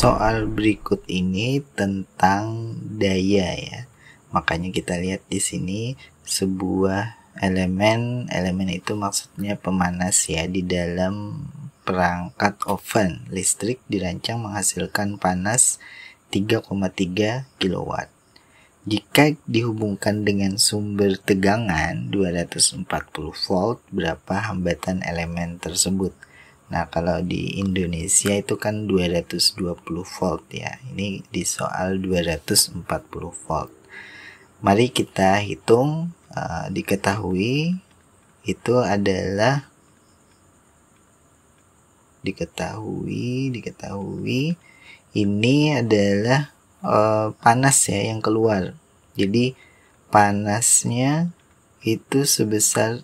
Soal berikut ini tentang daya ya. Makanya kita lihat di sini sebuah elemen itu maksudnya pemanas ya, di dalam perangkat oven listrik dirancang menghasilkan panas 3,3 kW. Jika dihubungkan dengan sumber tegangan 240 volt, berapa hambatan elemen tersebut? Nah, kalau di Indonesia itu kan 220 volt ya. Ini di soal 240 volt. Mari kita hitung. Diketahui itu adalah ini adalah panas ya yang keluar. Jadi panasnya itu sebesar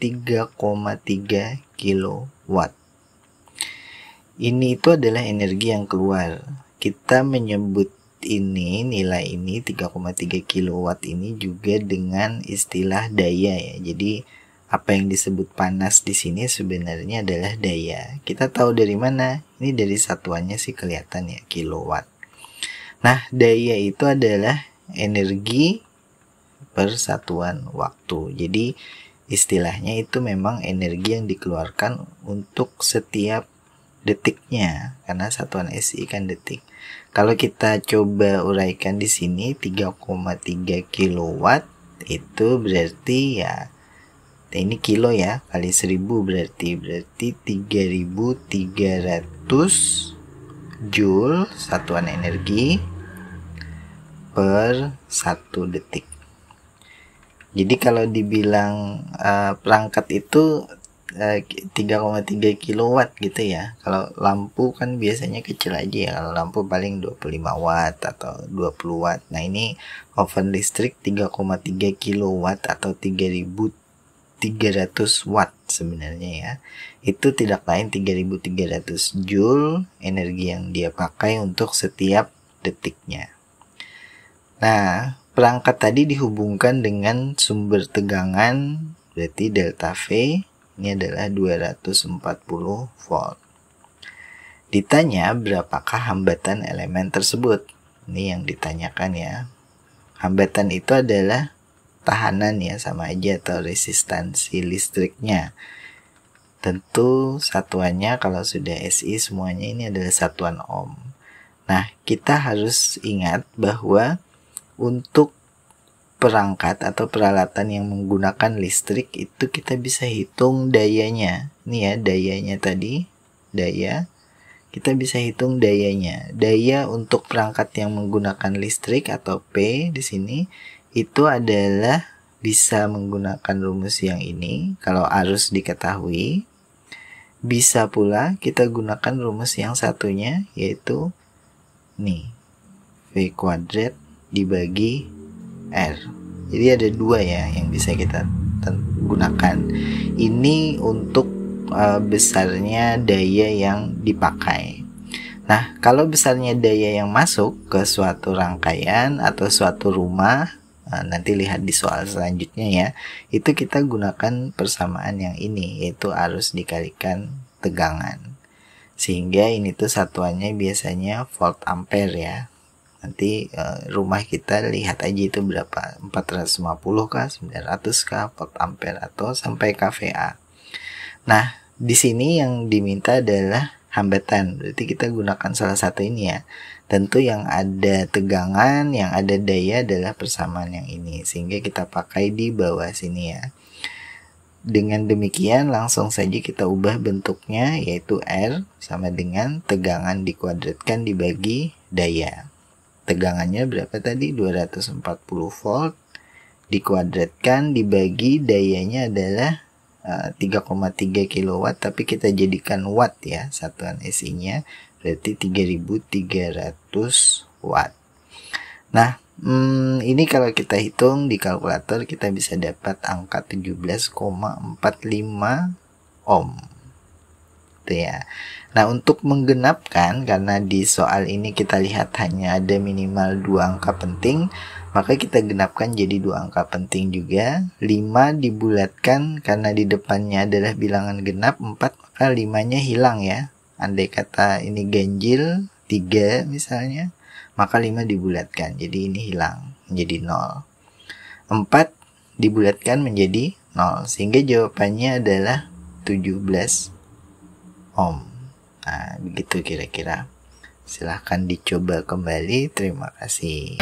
3,3 kilowatt. Ini itu adalah energi yang keluar. Kita menyebut nilai ini 3,3 kilowatt ini juga dengan istilah daya ya. Jadi apa yang disebut panas di sini sebenarnya adalah daya. Kita tahu dari mana? Ini dari satuannya sih kelihatan ya, kilowatt. Nah, daya itu adalah energi per satuan waktu. Jadi istilahnya itu memang energi yang dikeluarkan untuk setiap detiknya, karena satuan SI kan detik. Kalau kita coba uraikan di sini 3,3 kilowatt itu berarti ya, ini kilo ya, kali 1000 berarti 3300 joule satuan energi per 1 detik. Jadi kalau dibilang perangkat itu 3,3 kilowatt gitu ya. Kalau lampu kan biasanya kecil aja ya. Kalau lampu paling 25 watt atau 20 watt. Nah, ini oven listrik 3,3 kilowatt atau 3300 watt sebenarnya ya. Itu tidak lain 3300 joule energi yang dia pakai untuk setiap detiknya. Nah, perangkat tadi dihubungkan dengan sumber tegangan, berarti delta V ini adalah 240 volt. Ditanya berapakah hambatan elemen tersebut? Ini yang ditanyakan ya. Hambatan itu adalah tahanan ya, sama aja, atau resistansi listriknya. Tentu satuannya kalau sudah SI semuanya ini adalah satuan ohm. Nah, kita harus ingat bahwa untuk perangkat atau peralatan yang menggunakan listrik itu kita bisa hitung dayanya. Ini ya dayanya tadi, daya. Kita bisa hitung dayanya. Daya untuk perangkat yang menggunakan listrik atau P di sini itu adalah bisa menggunakan rumus yang ini kalau arus diketahui. Bisa pula kita gunakan rumus yang satunya, yaitu nih, V kuadrat dibagi R. Jadi ada dua ya yang bisa kita gunakan. Ini untuk besarnya daya yang dipakai. Nah, kalau besarnya daya yang masuk ke suatu rangkaian atau suatu rumah, nanti lihat di soal selanjutnya ya, itu kita gunakan persamaan yang ini, yaitu arus dikalikan tegangan. Sehingga ini tuh satuannya biasanya volt ampere ya. Nanti rumah kita lihat aja itu berapa, 450 kah, 900 kah volt ampere atau sampai kVA. Nah, di sini yang diminta adalah hambatan. Berarti kita gunakan salah satu ini ya. Tentu yang ada tegangan, yang ada daya adalah persamaan yang ini. Sehingga kita pakai di bawah sini ya. Dengan demikian langsung saja kita ubah bentuknya, yaitu R sama dengan tegangan dikuadratkan dibagi daya. Tegangannya berapa tadi? 240 volt dikuadratkan dibagi dayanya adalah 3,3 kilowatt, tapi kita jadikan watt ya satuan SI-nya, berarti 3300 watt. Nah, ini kalau kita hitung di kalkulator kita bisa dapat angka 17,45 ohm. Itu ya. Nah, untuk menggenapkan, karena di soal ini kita lihat hanya ada minimal 2 angka penting, maka kita genapkan jadi 2 angka penting juga. 5 dibulatkan karena di depannya adalah bilangan genap 4, maka 5-nya hilang ya. Andai kata ini ganjil, 3 misalnya, maka 5 dibulatkan, jadi ini hilang menjadi 0. 4 dibulatkan menjadi 0, sehingga jawabannya adalah 17 ohm. Nah, begitu kira-kira. Silahkan dicoba kembali. Terima kasih.